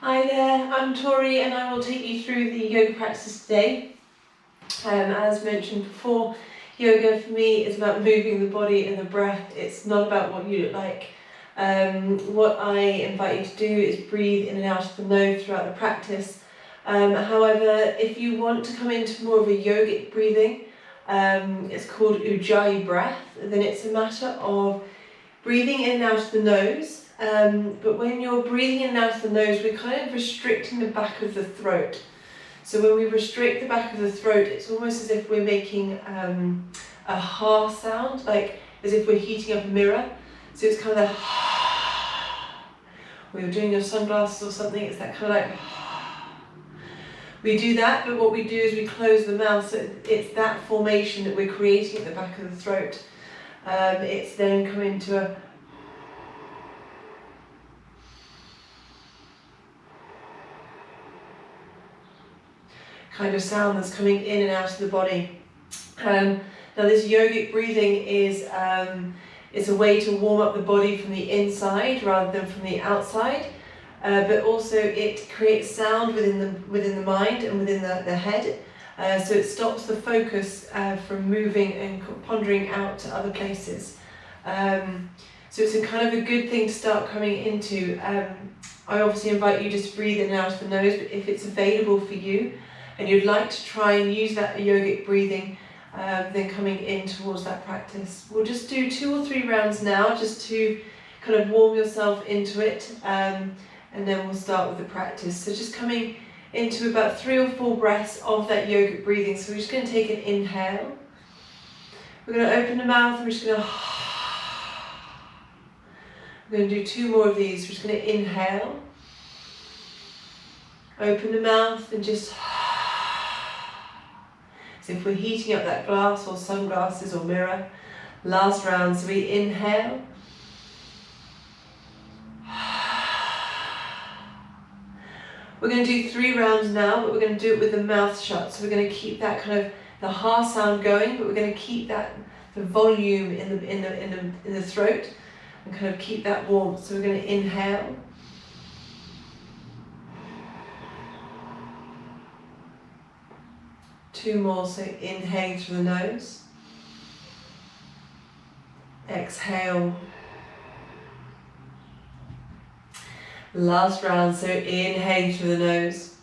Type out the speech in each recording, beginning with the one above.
Hi there, I'm Tori and I will take you through the yoga practice today. As mentioned before, yoga for me is about moving the body and the breath. It's not about what you look like. What I invite you to do is breathe in and out of the nose throughout the practice. However, if you want to come into more of a yogic breathing, it's called Ujjayi breath, then it's a matter of breathing in and out of the nose. But when you're breathing in and out of the nose, we're kind of restricting the back of the throat. So when we restrict the back of the throat, it's almost as if we're making a ha sound, like as if we're heating up a mirror. So it's kind of that when you're doing your sunglasses or something, it's that kind of like we do that, but what we do is we close the mouth, so it's that formation that we're creating at the back of the throat. It's then coming to a kind of sound that's coming in and out of the body. Now this yogic breathing is a way to warm up the body from the inside rather than from the outside, but also it creates sound within the mind and within the head, so it stops the focus from moving and pondering out to other places. So it's a kind of a good thing to start coming into. I obviously invite you just to breathe in and out of the nose, but if it's available for you and you'd like to try and use that yogic breathing, then coming in towards that practice. We'll just do 2 or 3 rounds now, just to kind of warm yourself into it, and then we'll start with the practice. So just coming into about 3 or 4 breaths of that yogic breathing. So we're just going to take an inhale. We're going to open the mouth, and we're just going to we're going to do 2 more of these. We're just going to inhale, open the mouth, and just as if we're heating up that glass or sunglasses or mirror. Last round, so we inhale. We're going to do 3 rounds now, but we're going to do it with the mouth shut. So we're going to keep that kind of the ha sound going, but we're going to keep that the volume in the throat and kind of keep that warmth. So we're going to inhale. Two more, so inhaling through the nose. Exhale. Last round, so inhaling through the nose.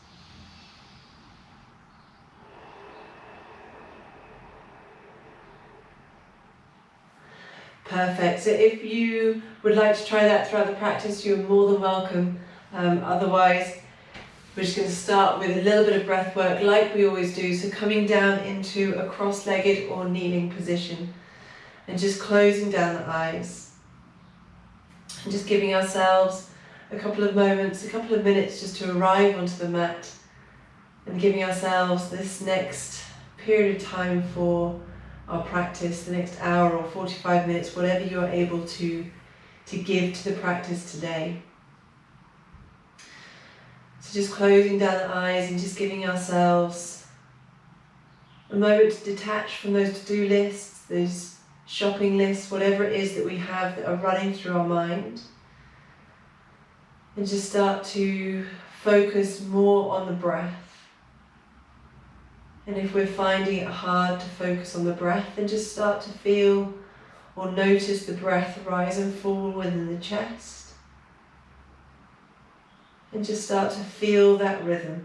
Perfect. So if you would like to try that throughout the practice, you're more than welcome. Otherwise, we're just going to start with a little bit of breath work like we always do. So coming down into a cross-legged or kneeling position and just closing down the eyes and just giving ourselves a couple of moments, a couple of minutes just to arrive onto the mat and giving ourselves this next period of time for our practice, the next hour or 45 minutes, whatever you're able to give to the practice today. So just closing down the eyes and just giving ourselves a moment to detach from those to-do lists, those shopping lists, whatever it is that we have that are running through our mind. And just start to focus more on the breath. And if we're finding it hard to focus on the breath, then just start to feel or notice the breath rise and fall within the chest. And just start to feel that rhythm.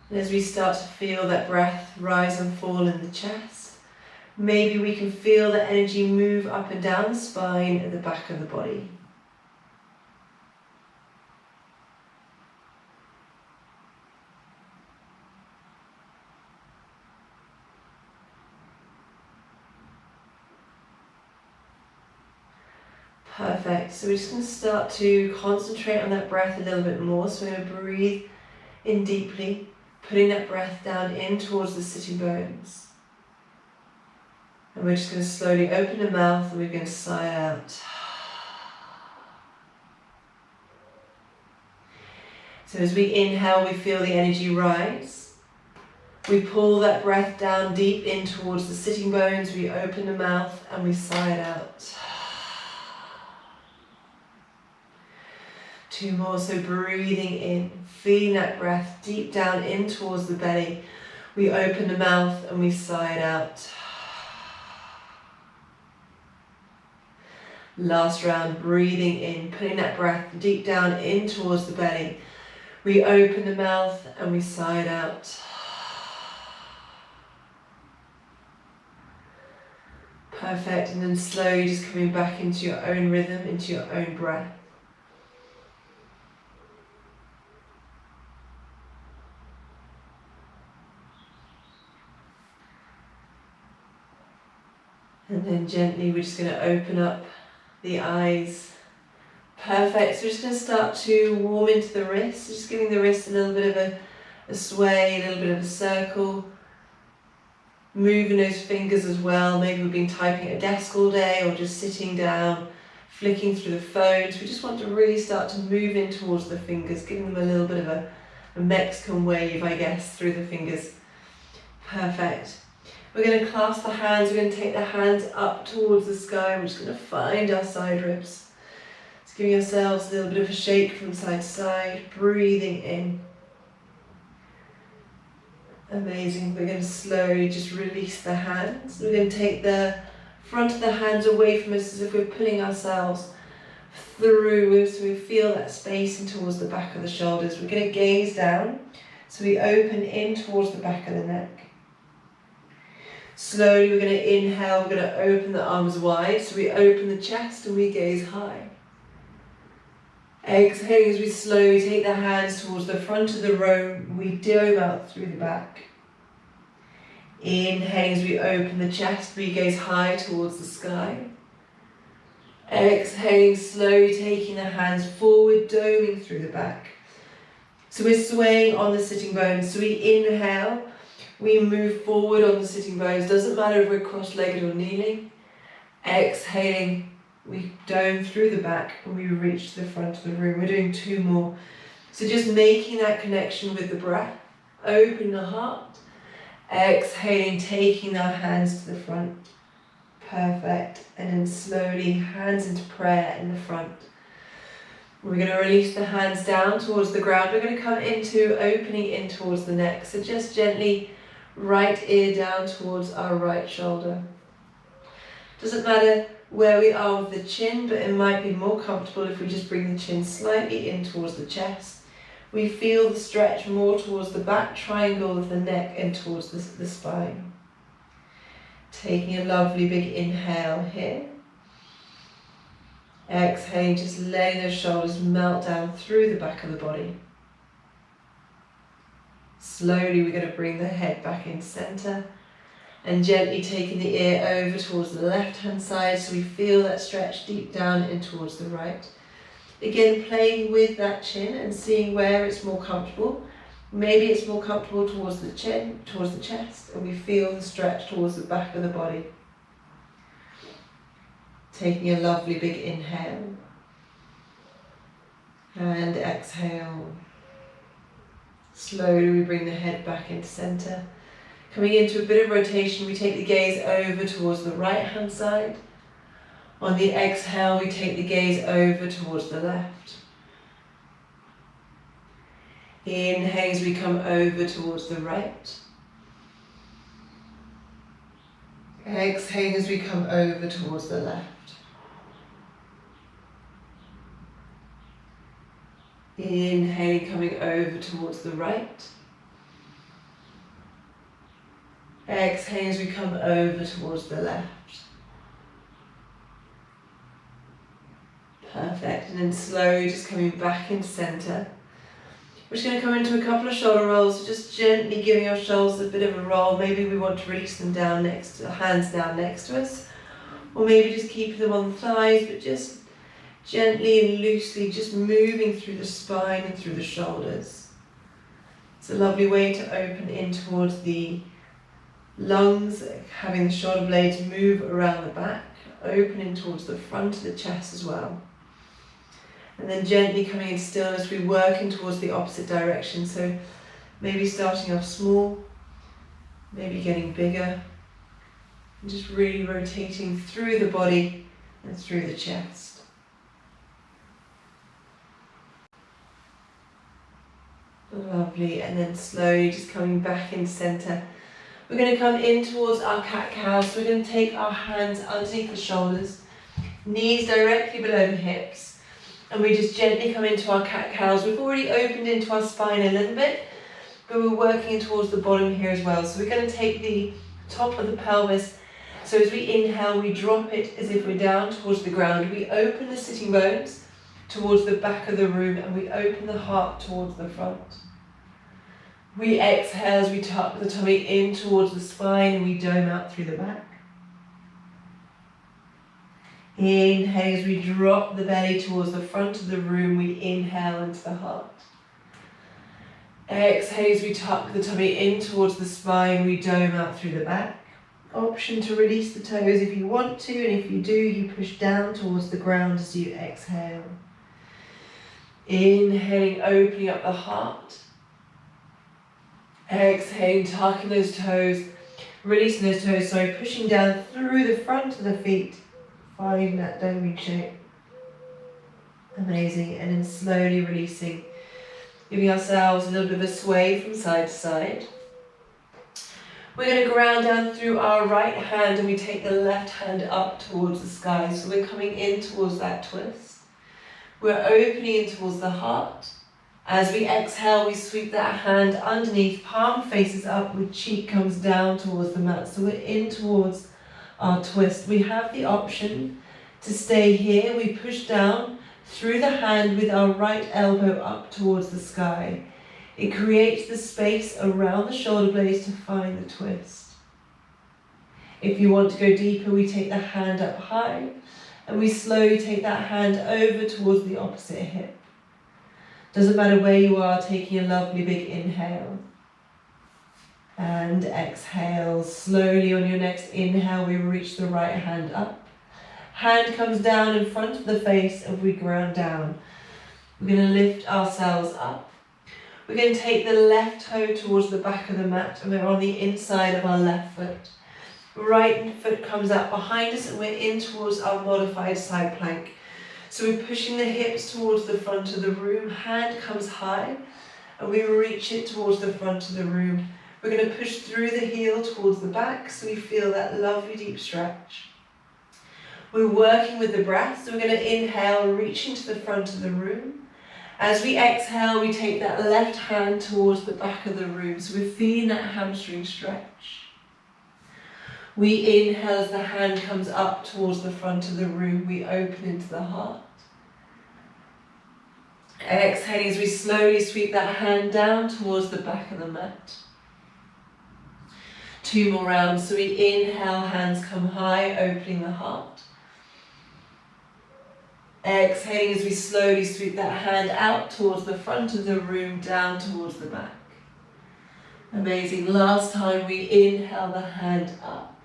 And as we start to feel that breath rise and fall in the chest, maybe we can feel the energy move up and down the spine at the back of the body. Perfect. So we're just going to start to concentrate on that breath a little bit more. So we're going to breathe in deeply, putting that breath down in towards the sitting bones. And we're just going to slowly open the mouth and we're going to sigh out. So as we inhale, we feel the energy rise. We pull that breath down deep in towards the sitting bones. We open the mouth and we sigh it out. 2 more, so breathing in, feeling that breath deep down in towards the belly. We open the mouth and we sigh it out. Last round, breathing in, putting that breath deep down in towards the belly. We open the mouth and we sigh it out. Perfect, and then slowly just coming back into your own rhythm, into your own breath. And then gently we're just going to open up the eyes. Perfect, so we're just going to start to warm into the wrists, just giving the wrists a little bit of a sway, a little bit of a circle. Moving those fingers as well. Maybe we've been typing at a desk all day or just sitting down, flicking through the phones. We just want to really start to move in towards the fingers, giving them a little bit of a Mexican wave, I guess, through the fingers. Perfect. We're going to clasp the hands. We're going to take the hands up towards the sky. We're just going to find our side ribs. Just giving ourselves a little bit of a shake from side to side, breathing in. Amazing. We're going to slowly just release the hands. We're going to take the front of the hands away from us as if we're pulling ourselves through, so we feel that space in towards the back of the shoulders. We're going to gaze down, so we open in towards the back of the neck. Slowly we're going to inhale, we're going to open the arms wide, so we open the chest and we gaze high. Exhaling as we slowly take the hands towards the front of the row, we dome out through the back. Inhaling as we open the chest, we gaze high towards the sky. Exhaling, slowly taking the hands forward, doming through the back. So we're swaying on the sitting bones, so we inhale, we move forward on the sitting bones, doesn't matter if we're cross-legged or kneeling. Exhaling, we dome through the back and we reach to the front of the room. We're doing 2 more. So just making that connection with the breath, opening the heart, exhaling, taking our hands to the front. Perfect. And then slowly, hands into prayer in the front. We're going to release the hands down towards the ground. We're going to come into opening in towards the neck. So just gently, right ear down towards our right shoulder. Doesn't matter where we are with the chin, but it might be more comfortable if we just bring the chin slightly in towards the chest. We feel the stretch more towards the back triangle of the neck and towards the spine. Taking a lovely big inhale here. Exhaling, just letting those shoulders melt down through the back of the body. Slowly we're going to bring the head back in center and gently taking the ear over towards the left hand side so we feel that stretch deep down in towards the right. Again, playing with that chin and seeing where it's more comfortable. Maybe it's more comfortable towards the chin, towards the chest, and we feel the stretch towards the back of the body. Taking a lovely big inhale and exhale. Slowly we bring the head back into center. Coming into a bit of rotation, we take the gaze over towards the right hand side. On the exhale, we take the gaze over towards the left. Inhale as we come over towards the right. Exhale as we come over towards the left. Inhaling, coming over towards the right. Exhale as we come over towards the left. Perfect, and then slowly just coming back into center. We're just going to come into a couple of shoulder rolls, so just gently giving our shoulders a bit of a roll. Maybe we want to release them down next to, hands down next to us, or maybe just keep them on the thighs, but just gently and loosely just moving through the spine and through the shoulders. It's a lovely way to open in towards the lungs, having the shoulder blades move around the back, opening towards the front of the chest as well. And then gently coming in stillness, we work in towards the opposite direction. So maybe starting off small, maybe getting bigger, and just really rotating through the body and through the chest. Lovely, and then slowly just coming back in center. We're going to come in towards our cat-cow, so we're going to take our hands underneath the shoulders, knees directly below the hips, and we just gently come into our cat-cows. We've already opened into our spine a little bit, but we're working towards the bottom here as well. So we're going to take the top of the pelvis, so as we inhale, we drop it as if we're down towards the ground. We open the sitting bones towards the back of the room, and we open the heart towards the front. We exhale as we tuck the tummy in towards the spine, and we dome out through the back. Inhale as we drop the belly towards the front of the room, we inhale into the heart. Exhale as we tuck the tummy in towards the spine, we dome out through the back. Option to release the toes if you want to, and if you do, you push down towards the ground as you exhale. Inhaling, opening up the heart. Exhaling, tucking those toes, releasing those toes, pushing down through the front of the feet, finding that doming shape. Amazing, and then slowly releasing, giving ourselves a little bit of a sway from side to side. We're going to ground down through our right hand, and we take the left hand up towards the sky, so we're coming in towards that twist. We're opening in towards the heart. As we exhale, we sweep that hand underneath, palm faces upward, cheek comes down towards the mat. So we're in towards our twist. We have the option to stay here. We push down through the hand with our right elbow up towards the sky. It creates the space around the shoulder blades to find the twist. If you want to go deeper, we take the hand up high, and we slowly take that hand over towards the opposite hip. Doesn't matter where you are, taking a lovely big inhale. And exhale. Slowly on your next inhale, we reach the right hand up. Hand comes down in front of the face, and we ground down. We're going to lift ourselves up. We're going to take the left toe towards the back of the mat, and we're on the inside of our left foot. Right foot comes out behind us, and we're in towards our modified side plank. So we're pushing the hips towards the front of the room, hand comes high, and we reach it towards the front of the room. We're going to push through the heel towards the back, so we feel that lovely deep stretch. We're working with the breath, so we're going to inhale, reach into the front of the room. As we exhale, we take that left hand towards the back of the room, so we're feeling that hamstring stretch. We inhale as the hand comes up towards the front of the room, we open into the heart. Exhaling as we slowly sweep that hand down towards the back of the mat. 2 more rounds, so we inhale, hands come high, opening the heart. Exhaling as we slowly sweep that hand out towards the front of the room, down towards the back. Amazing. Last time, we inhale the hand up,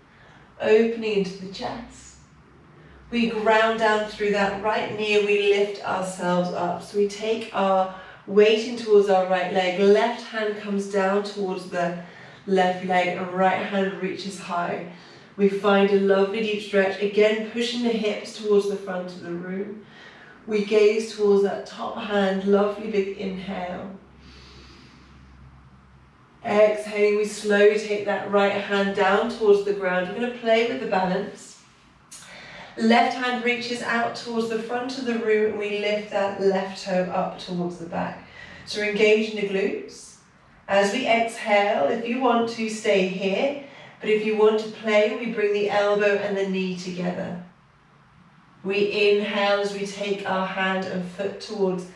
opening into the chest. We ground down through that right knee, and we lift ourselves up. So we take our weight in towards our right leg. Left hand comes down towards the left leg, and right hand reaches high. We find a lovely deep stretch. Again, pushing the hips towards the front of the room. We gaze towards that top hand, lovely big inhale. Exhaling, we slowly take that right hand down towards the ground. We're going to play with the balance. Left hand reaches out towards the front of the room, and we lift that left toe up towards the back. So we're engaging the glutes. As we exhale, if you want to, stay here. But if you want to play, we bring the elbow and the knee together. We inhale as we take our hand and foot towards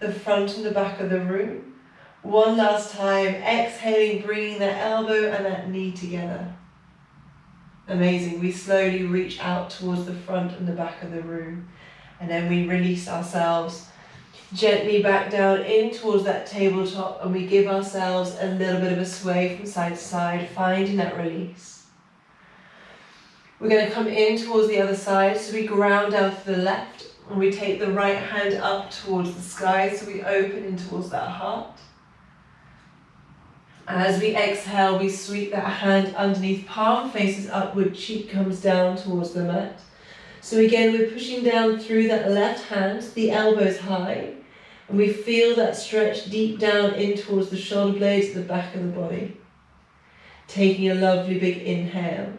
the front and the back of the room. One last time, exhaling, bringing that elbow and that knee together. Amazing. We slowly reach out towards the front and the back of the room, and then we release ourselves gently back down in towards that tabletop, and we give ourselves a little bit of a sway from side to side, finding that release. We're going to come in towards the other side, so we ground down to the left, and we take the right hand up towards the sky, so we open in towards that heart. As we exhale, we sweep that hand underneath, palm faces upward, cheek comes down towards the mat. So again, we're pushing down through that left hand, the elbows high, and we feel that stretch deep down in towards the shoulder blades at the back of the body. Taking a lovely big inhale.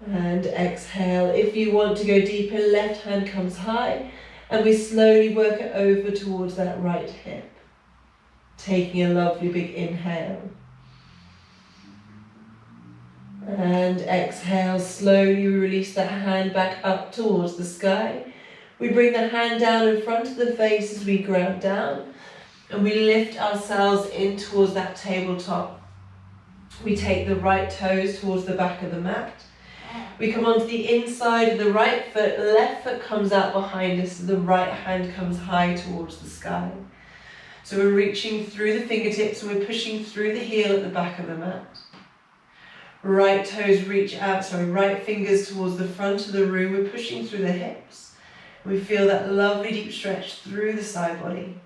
And exhale. If you want to go deeper, left hand comes high, and we slowly work it over towards that right hip. Taking a lovely big inhale. And exhale, slowly we release that hand back up towards the sky. We bring the hand down in front of the face as we ground down, and we lift ourselves in towards that tabletop. We take the right toes towards the back of the mat. We come onto the inside of the right foot, left foot comes out behind us, the right hand comes high towards the sky. So we're reaching through the fingertips, we're pushing through the heel at the back of the mat. Right toes reach out, right fingers towards the front of the room, we're pushing through the hips. We feel that lovely deep stretch through the side body.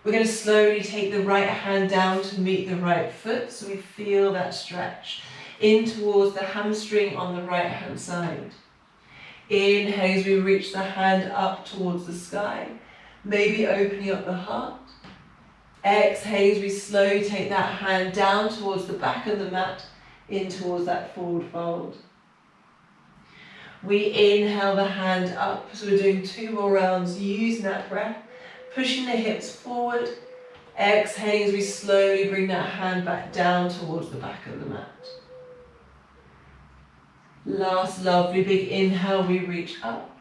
We're going to slowly take the right hand down to meet the right foot, so we feel that stretch in towards the hamstring on the right hand side. Inhale as we reach the hand up towards the sky, maybe opening up the heart. Exhale as we slowly take that hand down towards the back of the mat, in towards that forward fold. We inhale the hand up, so we're doing 2 more rounds, using that breath, pushing the hips forward. Exhale as we slowly bring that hand back down towards the back of the mat. Last lovely big inhale, we reach up.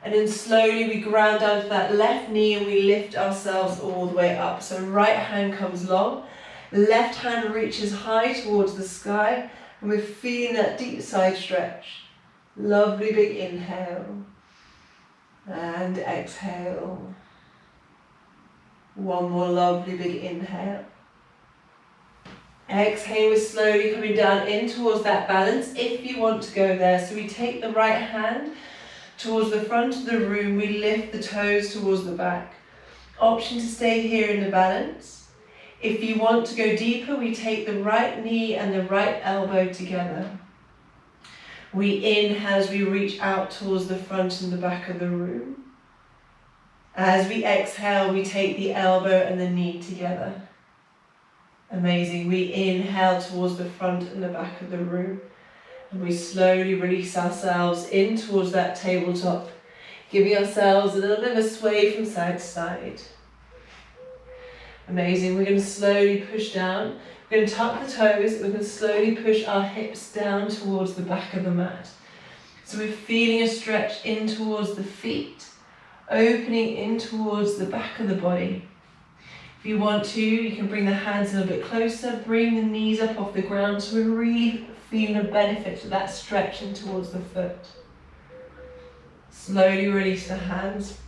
And then slowly we ground down to that left knee and we lift ourselves all the way up. So right hand comes long, left hand reaches high towards the sky, and we're feeling that deep side stretch. Lovely big inhale. And exhale. One more lovely big inhale. Exhale, we're slowly coming down in towards that balance if you want to go there. So we take the right hand towards the front of the room, we lift the toes towards the back. Option to stay here in the balance. If you want to go deeper, we take the right knee and the right elbow together. We inhale as we reach out towards the front and the back of the room. As we exhale, we take the elbow and the knee together. Amazing. We inhale towards the front and the back of the room. And we slowly release ourselves in towards that tabletop, giving ourselves a little bit of a sway from side to side. Amazing. We're going to slowly push down. We're going to tuck the toes. We're going to slowly push our hips down towards the back of the mat. So we're feeling a stretch in towards the feet, opening in towards the back of the body. If you want to, you can bring the hands a little bit closer, bring the knees up off the ground, so we're really feeling a benefit to that stretch in towards the foot. Slowly release the hands,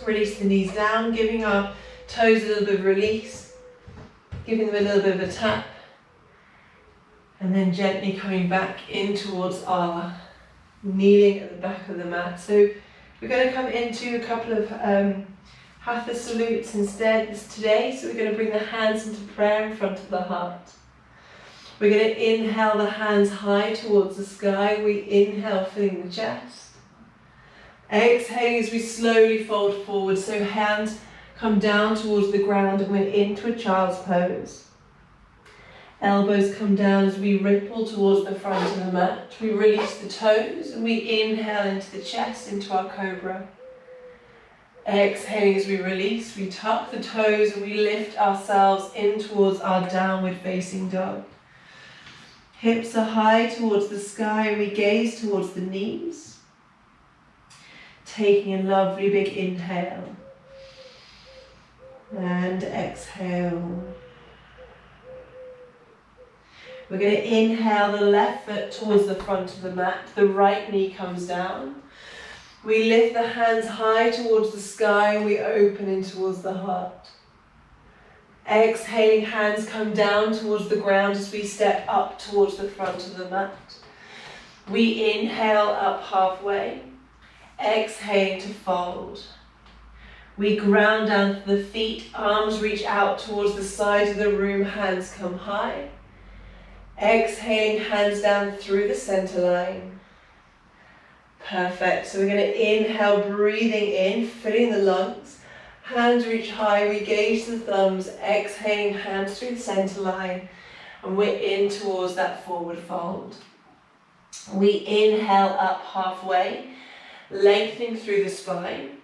release the knees down, giving our toes a little bit of release, giving them a little bit of a tap, and then gently coming back in towards our kneeling at the back of the mat. So we're going to come into a couple of Hatha salutes instead today. So we're going to bring the hands into prayer in front of the heart. We're going to inhale the hands high towards the sky. We inhale, filling the chest. Exhaling as we slowly fold forward. So hands come down towards the ground and we're into a child's pose. Elbows come down as we ripple towards the front of the mat. We release the toes and we inhale into the chest, into our cobra. Exhaling as we release, we tuck the toes and we lift ourselves in towards our downward facing dog. Hips are high towards the sky and we gaze towards the knees. Taking a lovely big inhale. And exhale. We're going to inhale the left foot towards the front of the mat. The right knee comes down. We lift the hands high towards the sky and we open in towards the heart. Exhaling, hands come down towards the ground as we step up towards the front of the mat. We inhale up halfway. Exhaling to fold. We ground down to the feet, arms reach out towards the side of the room, hands come high. Exhaling, hands down through the center line. Perfect. So we're going to inhale, breathing in, filling the lungs. Hands reach high, we gaze the thumbs, exhaling, hands through the center line. And we're in towards that forward fold. We inhale up halfway, lengthening through the spine.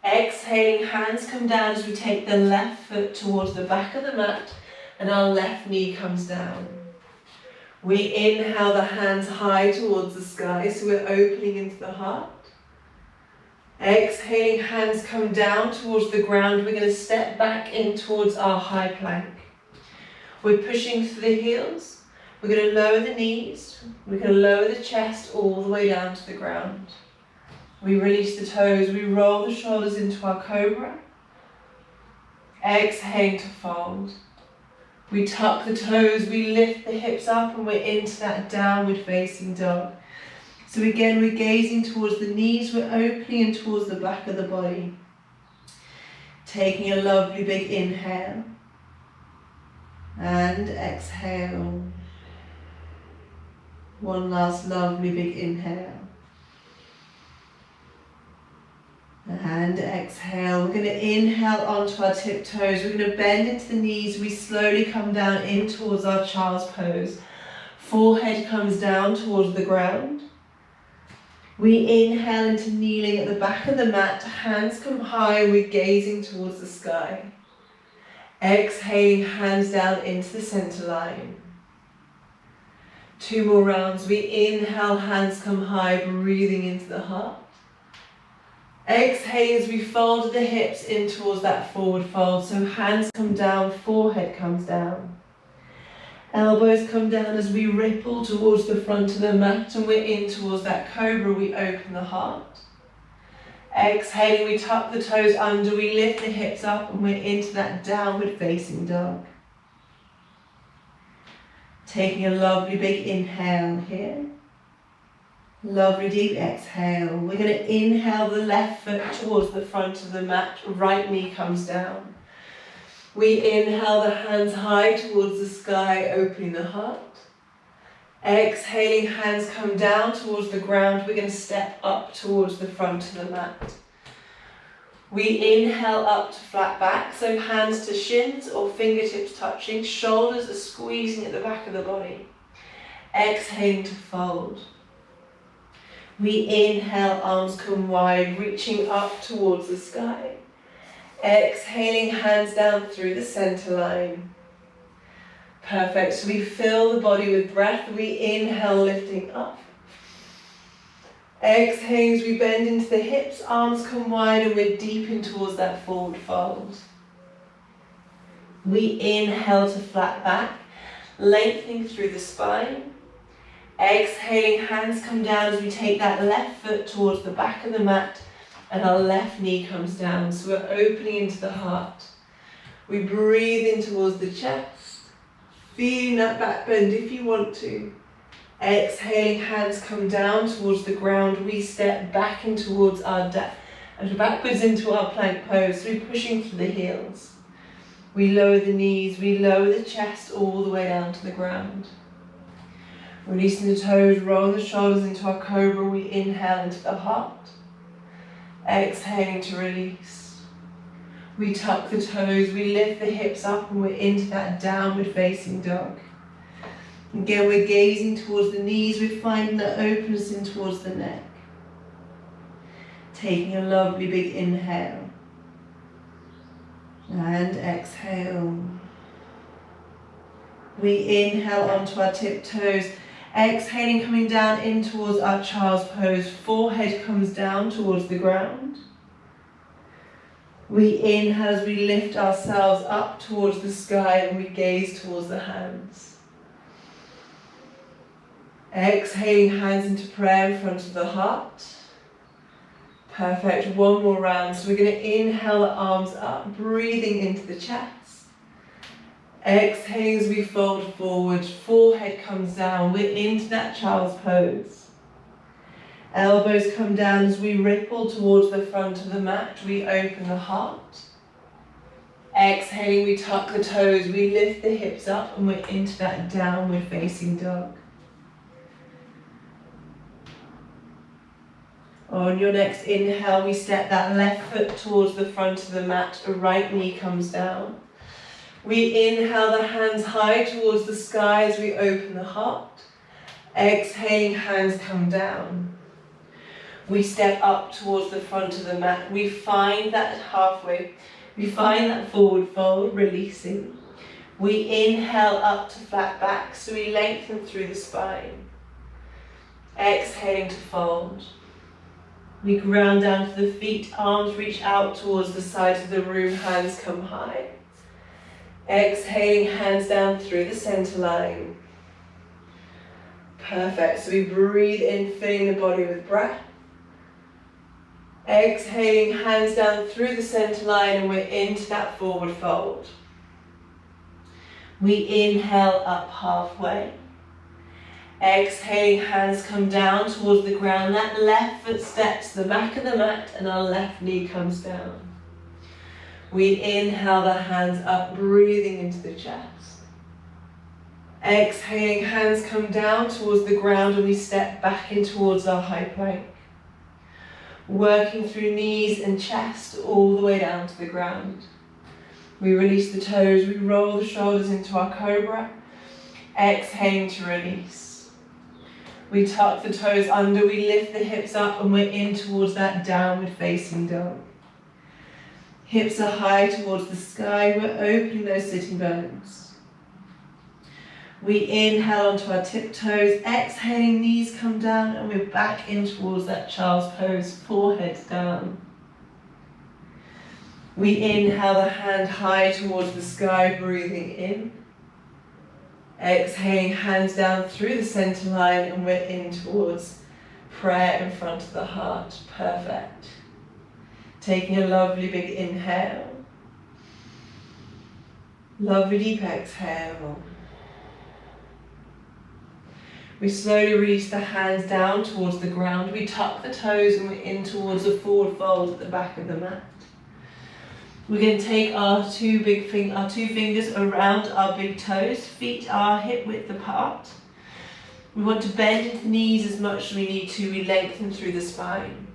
Exhaling, hands come down as we take the left foot towards the back of the mat and our left knee comes down. We inhale the hands high towards the sky, so we're opening into the heart. Exhaling, hands come down towards the ground. We're going to step back in towards our high plank. We're pushing through the heels. We're going to lower the knees. We're going to lower the chest all the way down to the ground. We release the toes. We roll the shoulders into our cobra. Exhaling to fold. We tuck the toes. We lift the hips up and we're into that downward facing dog. So again, we're gazing towards the knees. We're opening in towards the back of the body. Taking a lovely big inhale. And exhale. One last lovely big inhale. And exhale. We're going to inhale onto our tiptoes. We're going to bend into the knees. We slowly come down in towards our child's pose. Forehead comes down towards the ground. We inhale into kneeling at the back of the mat. Hands come high. We're gazing towards the sky. Exhaling, hands down into the center line. 2 more rounds. We inhale, hands come high, breathing into the heart. Exhale as we fold the hips in towards that forward fold. So hands come down, forehead comes down. Elbows come down as we ripple towards the front of the mat and we're in towards that cobra. We open the heart. Exhaling, we tuck the toes under, we lift the hips up and we're into that downward facing dog. Taking a lovely big inhale here. Lovely deep exhale. We're going to inhale the left foot towards the front of the mat, right knee comes down. We inhale the hands high towards the sky, opening the heart. Exhaling, hands come down towards the ground. We're going to step up towards the front of the mat. We inhale up to flat back, so hands to shins or fingertips touching. Shoulders are squeezing at the back of the body. Exhaling to fold. We inhale, arms come wide, reaching up towards the sky. Exhaling, hands down through the center line. Perfect. So we fill the body with breath. We inhale, lifting up. Exhaling as we bend into the hips, arms come wide and we're deep in towards that forward fold. We inhale to flat back, lengthening through the spine. Exhaling, hands come down as we take that left foot towards the back of the mat and our left knee comes down. So we're opening into the heart. We breathe in towards the chest, feeling that back bend if you want to. Exhaling, hands come down towards the ground. We step back in towards our backwards into our plank pose. So we're pushing through the heels. We lower the knees, we lower the chest all the way down to the ground. Releasing the toes, rolling the shoulders into our cobra. We inhale into the heart. Exhaling to release. We tuck the toes, we lift the hips up and we're into that downward facing dog. Again, we're gazing towards the knees, we're finding the openness in towards the neck. Taking a lovely big inhale. And exhale. We inhale onto our tiptoes. Exhaling, coming down in towards our child's pose. Forehead comes down towards the ground. We inhale as we lift ourselves up towards the sky and we gaze towards the hands. Exhaling, hands into prayer in front of the heart. Perfect. 1 more round. So we're going to inhale the arms up, breathing into the chest. Exhaling as we fold forward, forehead comes down. We're into that child's pose. Elbows come down as we ripple towards the front of the mat. We open the heart. Exhaling, we tuck the toes. We lift the hips up and we're into that downward facing dog. On your next inhale, we step that left foot towards the front of the mat. The right knee comes down. We inhale the hands high towards the sky as we open the heart. Exhaling, hands come down. We step up towards the front of the mat. We find that halfway. We find that forward fold, releasing. We inhale up to flat back, so we lengthen through the spine. Exhaling to fold. We ground down to the feet, arms reach out towards the sides of the room, hands come high. Exhaling, hands down through the center line. Perfect, so we breathe in, filling the body with breath. Exhaling, hands down through the center line and we're into that forward fold. We inhale up halfway. Exhaling, hands come down towards the ground. That left foot steps to the back of the mat and our left knee comes down. We inhale the hands up, breathing into the chest. Exhaling, hands come down towards the ground and we step back in towards our high plank. Working through knees and chest all the way down to the ground. We release the toes, we roll the shoulders into our cobra. Exhaling to release. We tuck the toes under, we lift the hips up and we're in towards that downward facing dog. Hips are high towards the sky, we're opening those sitting bones. We inhale onto our tiptoes, exhaling, knees come down and we're back in towards that child's pose, forehead down. We inhale the hand high towards the sky, breathing in. Exhaling, hands down through the center line and we're in towards prayer in front of the heart. Perfect. Taking a lovely big inhale. Lovely deep exhale. We slowly release the hands down towards the ground. We tuck the toes and we're in towards a forward fold at the back of the mat. We're going to take our two fingers around our big toes. Feet are hip width apart. We want to bend into the knees as much as we need to. We lengthen through the spine.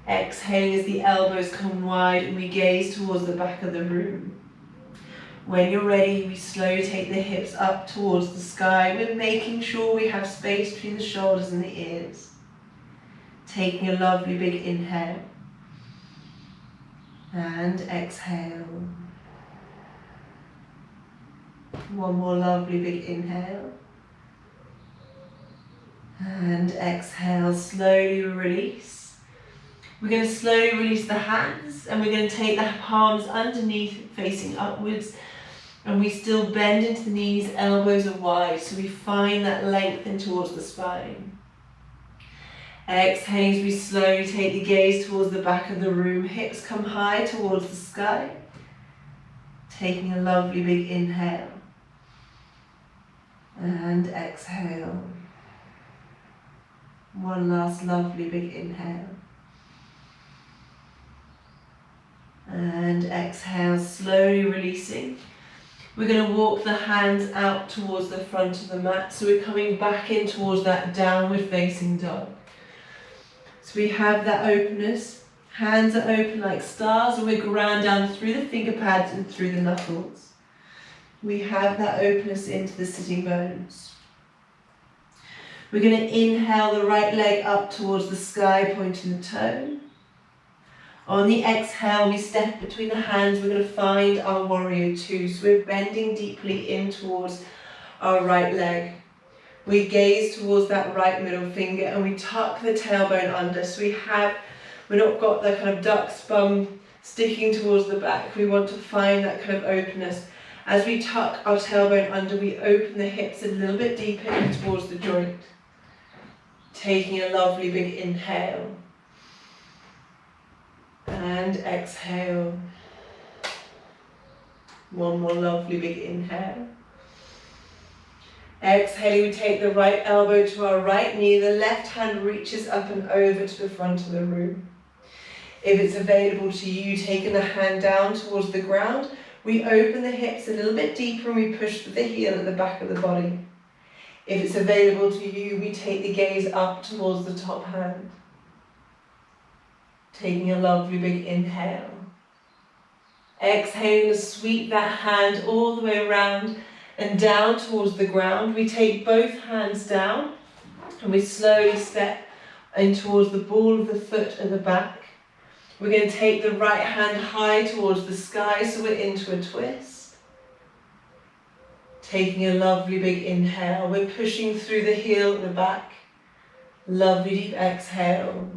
Exhaling as the elbows come wide and we gaze towards the back of the room. When you're ready, we slowly take the hips up towards the sky. We're making sure we have space between the shoulders and the ears. Taking a lovely big inhale. And exhale. One more lovely big inhale. And exhale, slowly release. We're going to slowly release the hands and we're going to take the palms underneath facing upwards. And we still bend into the knees, elbows are wide, so we find that length in towards the spine. Exhaling as we slowly take the gaze towards the back of the room, hips come high towards the sky. Taking a lovely big inhale. And exhale. One last lovely big inhale. And exhale, slowly releasing. We're going to walk the hands out towards the front of the mat. So we're coming back in towards that downward facing dog. So we have that openness. Hands are open like stars and we ground down through the finger pads and through the knuckles. We have that openness into the sitting bones. We're going to inhale the right leg up towards the sky, pointing the toe. On the exhale, we step between the hands. We're going to find our warrior two. So we're bending deeply in towards our right leg. We gaze towards that right middle finger and we tuck the tailbone under. So we've not got the kind of duck's bum sticking towards the back. We want to find that kind of openness. As we tuck our tailbone under, we open the hips a little bit deeper in towards the joint. Taking a lovely big inhale. And exhale. One more lovely big inhale. Exhaling, we take the right elbow to our right knee. The left hand reaches up and over to the front of the room. If it's available to you, taking the hand down towards the ground, we open the hips a little bit deeper and we push the heel at the back of the body. If it's available to you, we take the gaze up towards the top hand. Taking a lovely big inhale. Exhaling to sweep that hand all the way around and down towards the ground. We take both hands down and we slowly step in towards the ball of the foot at the back. We're going to take the right hand high towards the sky, so we're into a twist. Taking a lovely big inhale. We're pushing through the heel at the back. Lovely deep exhale.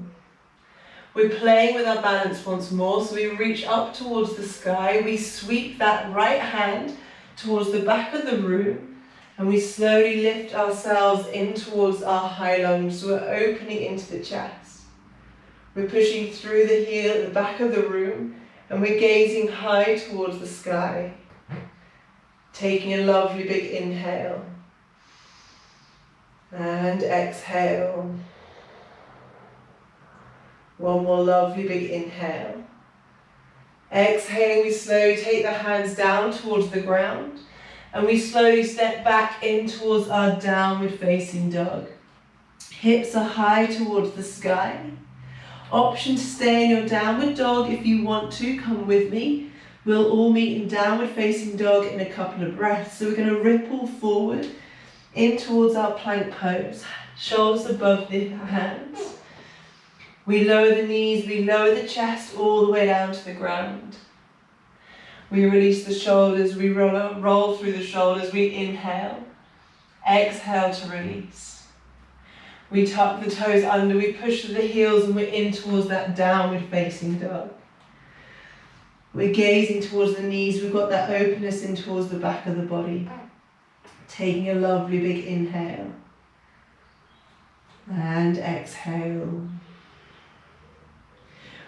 We're playing with our balance once more, so we reach up towards the sky. We sweep that right hand towards the back of the room, and we slowly lift ourselves in towards our high lunge, so we're opening into the chest. We're pushing through the heel at the back of the room, and we're gazing high towards the sky. Taking a lovely big inhale. And exhale. One more lovely big inhale. Exhaling, we slowly take the hands down towards the ground, and we slowly step back in towards our downward facing dog. Hips are high towards the sky. Option to stay in your downward dog if you want to, come with me. We'll all meet in downward facing dog in a couple of breaths. So we're going to ripple forward in towards our plank pose, shoulders above the hands. We lower the knees, we lower the chest all the way down to the ground. We release the shoulders, we roll through the shoulders, we inhale, exhale to release. We tuck the toes under, we push the heels, and we're in towards that downward facing dog. We're gazing towards the knees, we've got that openness in towards the back of the body. Taking a lovely big inhale. And exhale.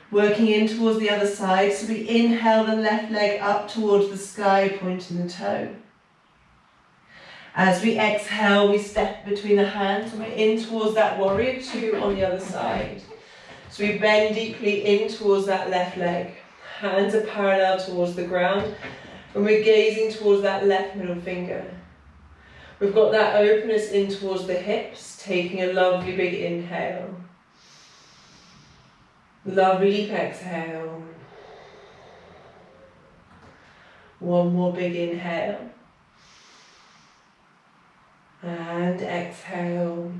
Working in towards the other side, so we inhale the left leg up towards the sky, pointing the toe. As we exhale, we step between the hands and we're in towards that warrior two on the other side. So we bend deeply in towards that left leg. Hands are parallel towards the ground, and we're gazing towards that left middle finger. We've got that openness in towards the hips, taking a lovely big inhale. Lovely deep exhale. One more big inhale. And exhale.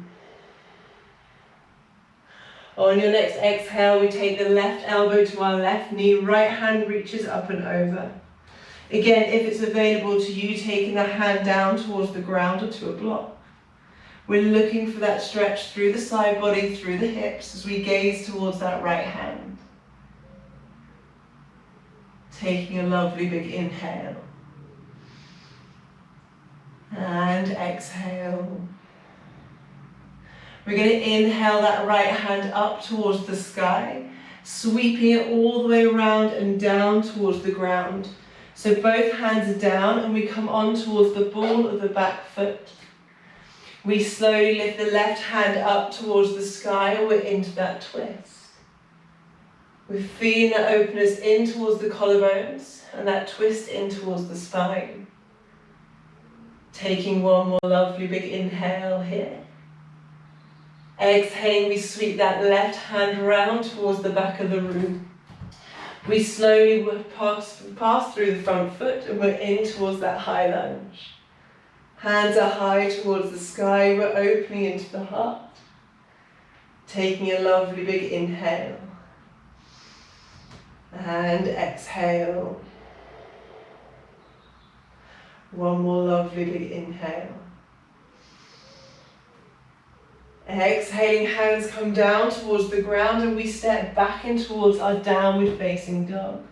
On your next exhale, we take the left elbow to our left knee, right hand reaches up and over. Again, if it's available to you, taking the hand down towards the ground or to a block. We're looking for that stretch through the side body, through the hips, as we gaze towards that right hand. Taking a lovely big inhale. And exhale. We're going to inhale that right hand up towards the sky, sweeping it all the way around and down towards the ground. So both hands are down and we come on towards the ball of the back foot. We slowly lift the left hand up towards the sky and we're into that twist. We're feeling that openness in towards the collarbones and that twist in towards the spine. Taking one more lovely big inhale here. Exhaling, we sweep that left hand round towards the back of the room. We slowly pass through the front foot and we're in towards that high lunge. Hands are high towards the sky, we're opening into the heart. Taking a lovely big inhale. And exhale. One more lovely big inhale. Exhaling, hands come down towards the ground and we step back in towards our downward facing dog.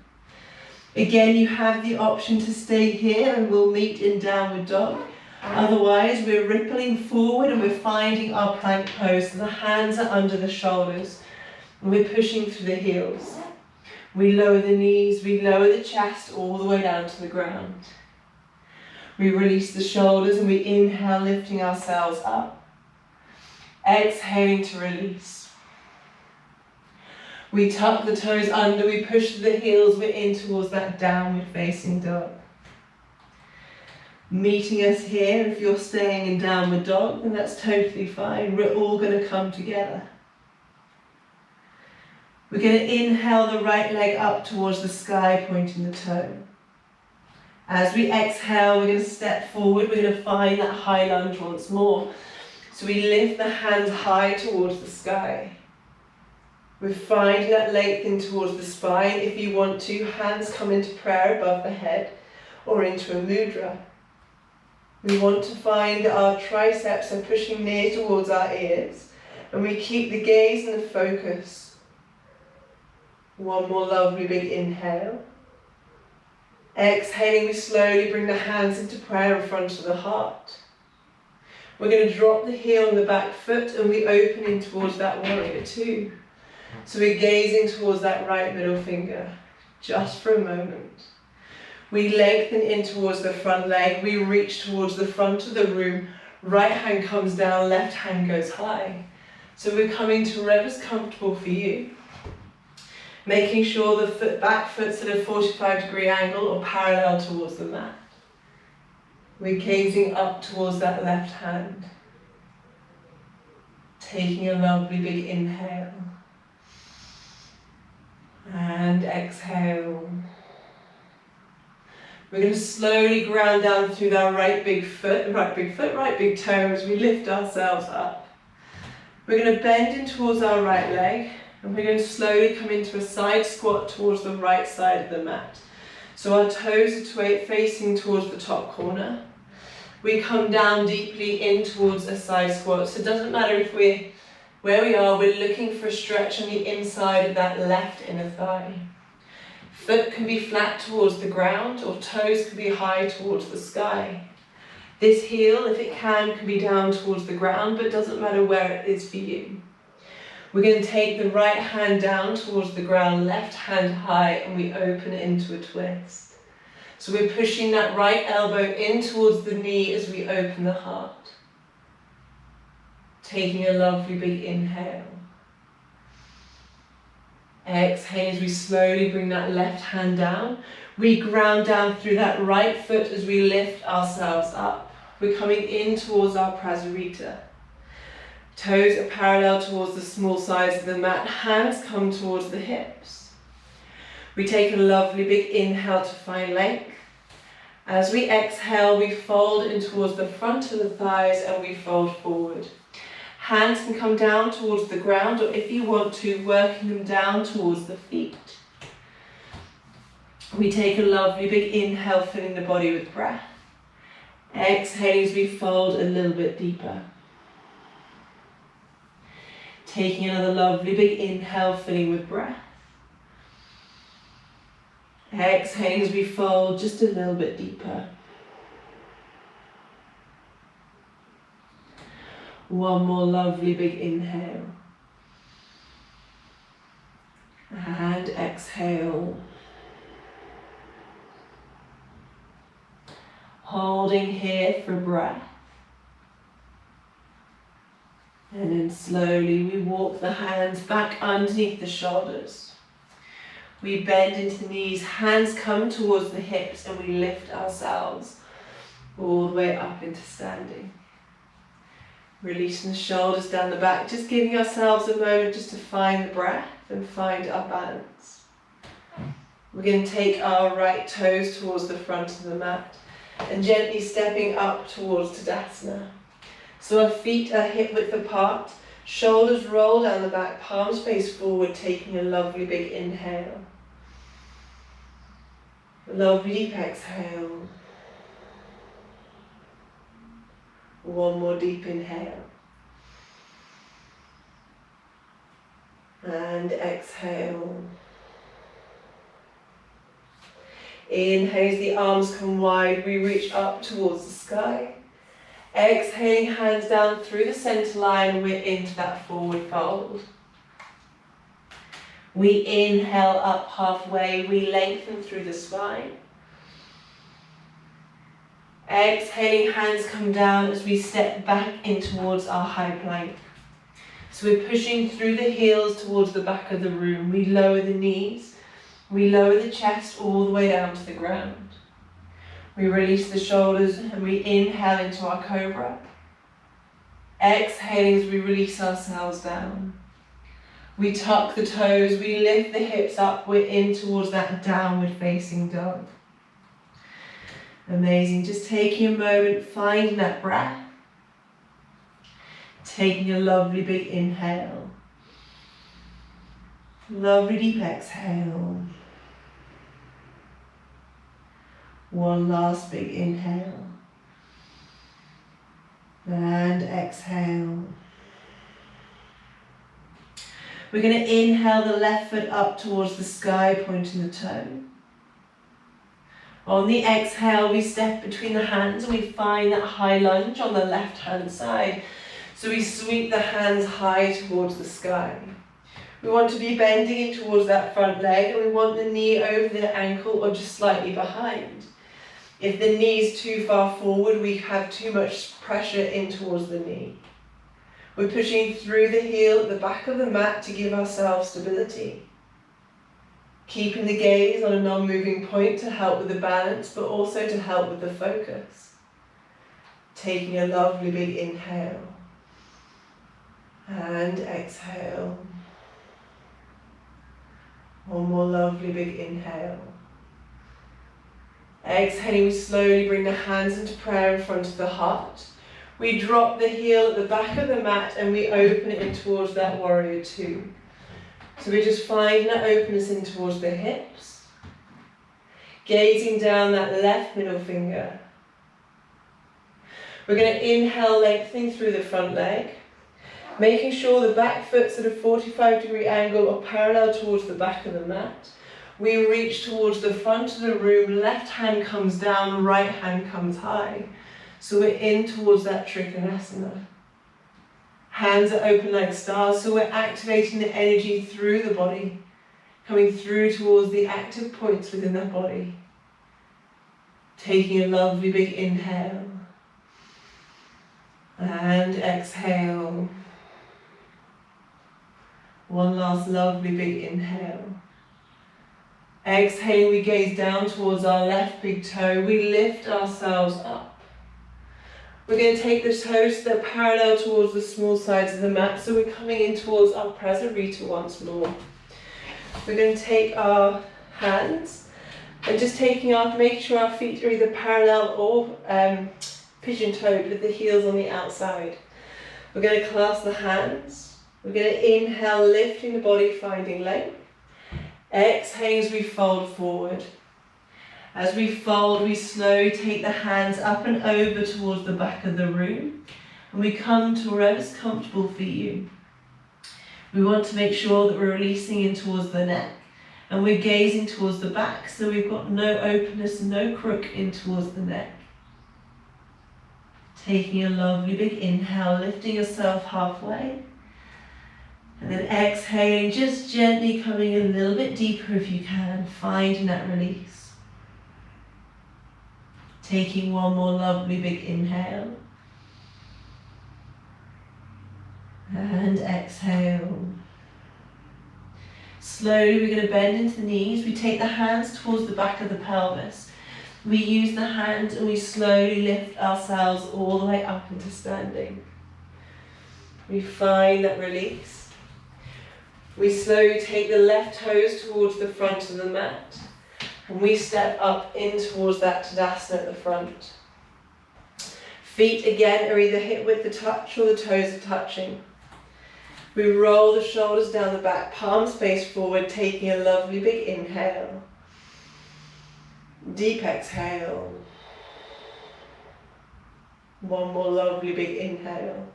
Again, you have the option to stay here and we'll meet in downward dog. Otherwise, we're rippling forward and we're finding our plank pose. So the hands are under the shoulders and we're pushing through the heels. We lower the knees, we lower the chest all the way down to the ground. We release the shoulders and we inhale, lifting ourselves up. Exhaling to release. We tuck the toes under, we push the heels, we're in towards that downward facing dog. Meeting us here, if you're staying in downward dog, then that's totally fine. We're all going to come together. We're going to inhale the right leg up towards the sky, pointing the toe. As we exhale, we're going to step forward. We're going to find that high lunge once more. So we lift the hands high towards the sky. We're finding that lengthening towards the spine. If you want to, hands come into prayer above the head or into a mudra. We want to find that our triceps are pushing near towards our ears, and we keep the gaze and the focus. One more lovely big inhale. Exhaling, we slowly bring the hands into prayer in front of the heart. We're going to drop the heel on the back foot and we open in towards that warrior two. So we're gazing towards that right middle finger, just for a moment. We lengthen in towards the front leg, we reach towards the front of the room, right hand comes down, left hand goes high. So we're coming to wherever's comfortable for you. Making sure the back foot's at a 45-degree angle or parallel towards the mat. We're gazing up towards that left hand. Taking a lovely big inhale. And exhale. We're going to slowly ground down through our right big foot, right big toe as we lift ourselves up. We're going to bend in towards our right leg and we're going to slowly come into a side squat towards the right side of the mat. So our toes are facing towards the top corner. We come down deeply in towards a side squat. So it doesn't matter if where we are, we're looking for a stretch on the inside of that left inner thigh. Foot can be flat towards the ground or toes can be high towards the sky. This heel, if it can be down towards the ground, but it doesn't matter where it is for you. We're going to take the right hand down towards the ground, left hand high, and we open it into a twist. So we're pushing that right elbow in towards the knee as we open the heart. Taking a lovely big inhale. Exhale as we slowly bring that left hand down. We ground down through that right foot as we lift ourselves up. We're coming in towards our prasarita. Toes are parallel towards the small sides of the mat. Hands come towards the hips. We take a lovely big inhale to find length. As we exhale, we fold in towards the front of the thighs and we fold forward. Hands can come down towards the ground, or if you want to, working them down towards the feet. We take a lovely big inhale, filling the body with breath. Exhaling as we fold a little bit deeper. Taking another lovely big inhale, filling with breath. Exhaling as we fold just a little bit deeper. One more lovely big inhale. And exhale. Holding here for breath. And then slowly we walk the hands back underneath the shoulders. We bend into the knees, hands come towards the hips, and we lift ourselves all the way up into standing. Releasing the shoulders down the back, just giving ourselves a moment just to find the breath and find our balance. We're going to take our right toes towards the front of the mat and gently stepping up towards Tadasana. So our feet are hip width apart, shoulders roll down the back, palms face forward, taking a lovely big inhale. A lovely deep exhale. One more deep inhale. And exhale. Inhale as the arms come wide, we reach up towards the sky. Exhaling, hands down through the center line, we're into that forward fold. We inhale up halfway, we lengthen through the spine. Exhaling, hands come down as we step back in towards our high plank. So we're pushing through the heels towards the back of the room. We lower the knees, we lower the chest all the way down to the ground. We release the shoulders and we inhale into our cobra. Exhaling as we release ourselves down. We tuck the toes, we lift the hips up, we're in towards that downward facing dog. Amazing, just taking a moment, finding that breath. Taking a lovely big inhale. Lovely deep exhale. One last big inhale. And exhale. We're going to inhale the left foot up towards the sky, pointing the toe. On the exhale, we step between the hands and we find that high lunge on the left hand side. So we sweep the hands high towards the sky. We want to be bending in towards that front leg and we want the knee over the ankle or just slightly behind. If the knee is too far forward, we have too much pressure in towards the knee. We're pushing through the heel at the back of the mat to give ourselves stability. Keeping the gaze on a non-moving point to help with the balance, but also to help with the focus. Taking a lovely big inhale. And exhale. One more lovely big inhale. Exhaling, we slowly bring the hands into prayer in front of the heart. We drop the heel at the back of the mat and we open it in towards that warrior two. So we're just finding that openness in towards the hips. Gazing down that left middle finger. We're going to inhale, lengthening through the front leg. Making sure the back foot's at a 45-degree angle or parallel towards the back of the mat. We reach towards the front of the room, left hand comes down, right hand comes high. So we're in towards that Trikonasana. Hands are open like stars, so we're activating the energy through the body, coming through towards the active points within the body. Taking a lovely big inhale. And exhale. One last lovely big inhale. Exhaling, we gaze down towards our left big toe. We lift ourselves up. We're going to take the toes that are parallel towards the small sides of the mat. So we're coming in towards our Prasarita once more. We're going to take our hands and just making sure our feet are either parallel or pigeon-toed with the heels on the outside. We're going to clasp the hands. We're going to inhale, lifting the body, finding length. Exhale as we fold forward. As we fold, we slowly take the hands up and over towards the back of the room. And we come to wherever's comfortable for you. We want to make sure that we're releasing in towards the neck. And we're gazing towards the back, so we've got no openness, no crook in towards the neck. Taking a lovely big inhale, lifting yourself halfway. And then exhaling, just gently coming a little bit deeper if you can, finding that release. Taking one more lovely big inhale. And exhale. Slowly we're going to bend into the knees. We take the hands towards the back of the pelvis. We use the hands and we slowly lift ourselves all the way up into standing. We find that release. We slowly take the left toes towards the front of the mat. And we step up in towards that Tadasana at the front. Feet again are either hip width touch or the toes are touching. We roll the shoulders down the back, palms face forward, taking a lovely big inhale. Deep exhale. One more lovely big inhale.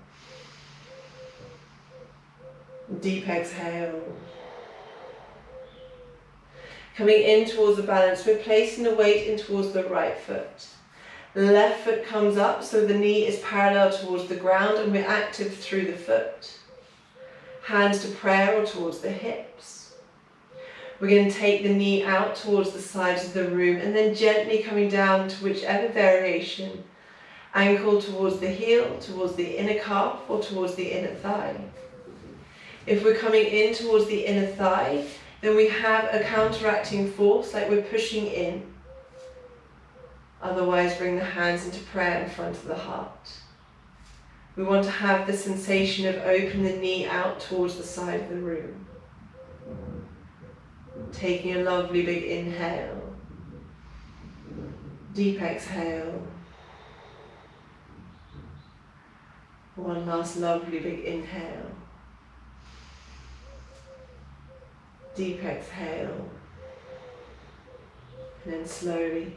Deep exhale. Coming in towards the balance, we're placing the weight in towards the right foot. Left foot comes up so the knee is parallel towards the ground and we're active through the foot. Hands to prayer or towards the hips. We're going to take the knee out towards the sides of the room and then gently coming down to whichever variation. Ankle towards the heel, towards the inner calf or towards the inner thigh. If we're coming in towards the inner thigh, then we have a counteracting force like we're pushing in. Otherwise, bring the hands into prayer in front of the heart. We want to have the sensation of opening the knee out towards the side of the room. Taking a lovely big inhale. Deep exhale. One last lovely big inhale. Deep exhale. And then slowly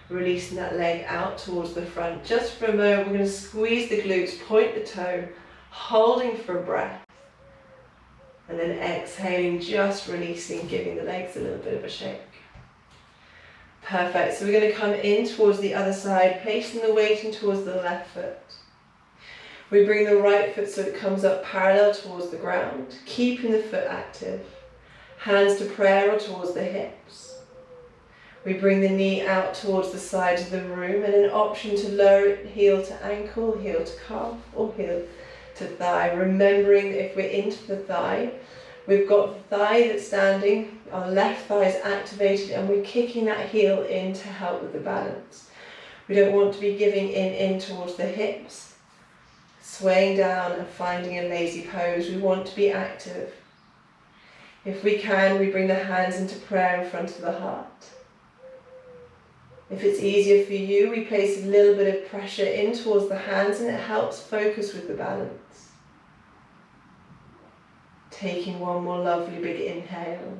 releasing that leg out towards the front. Just for a moment, we're going to squeeze the glutes, point the toe, holding for a breath. And then exhaling, just releasing, giving the legs a little bit of a shake. Perfect. So we're going to come in towards the other side, placing the weight in towards the left foot. We bring the right foot so it comes up parallel towards the ground, keeping the foot active. Hands to prayer or towards the hips. We bring the knee out towards the sides of the room and an option to lower it heel to ankle, heel to calf or heel to thigh. Remembering that if we're into the thigh, we've got the thigh that's standing, our left thigh is activated and we're kicking that heel in to help with the balance. We don't want to be giving in towards the hips, swaying down and finding a lazy pose. We want to be active. If we can, we bring the hands into prayer in front of the heart. If it's easier for you, we place a little bit of pressure in towards the hands and it helps focus with the balance. Taking one more lovely big inhale.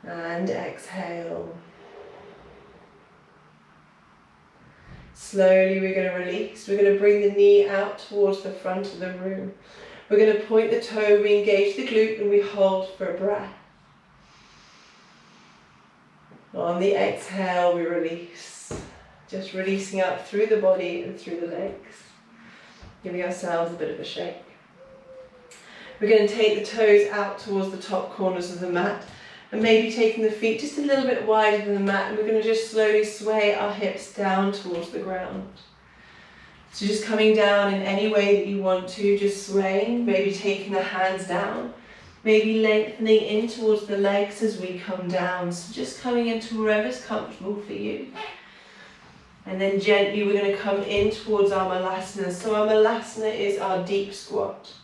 And exhale. Slowly we're going to release. We're going to bring the knee out towards the front of the room. We're going to point the toe, we engage the glute and we hold for a breath. On the exhale, we release. Just releasing up through the body and through the legs. Giving ourselves a bit of a shake. We're going to take the toes out towards the top corners of the mat and maybe taking the feet just a little bit wider than the mat, and we're going to just slowly sway our hips down towards the ground. So just coming down in any way that you want to, just swaying, maybe taking the hands down. Maybe lengthening in towards the legs as we come down. So just coming into wherever's comfortable for you. And then gently we're going to come in towards our malasana. So our malasana is our deep squat.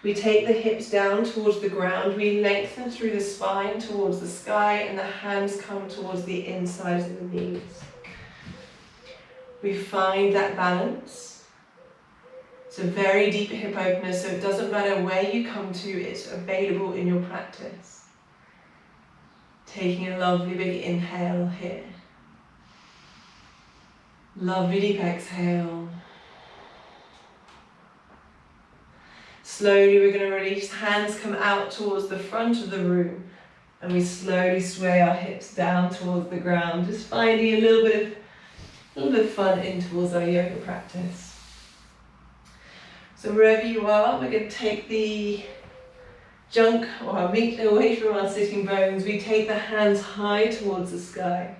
We take the hips down towards the ground. We lengthen through the spine towards the sky and the hands come towards the insides of the knees. We find that balance. It's a very deep hip opener, so it doesn't matter where you come to, it's available in your practice. Taking a lovely big inhale here. Lovely deep exhale. Slowly we're going to release, hands come out towards the front of the room and we slowly sway our hips down towards the ground, just finding a little bit of fun in towards our yoga practice. So wherever you are, we're going to take the junk or our meat away from our sitting bones. We take the hands high towards the sky.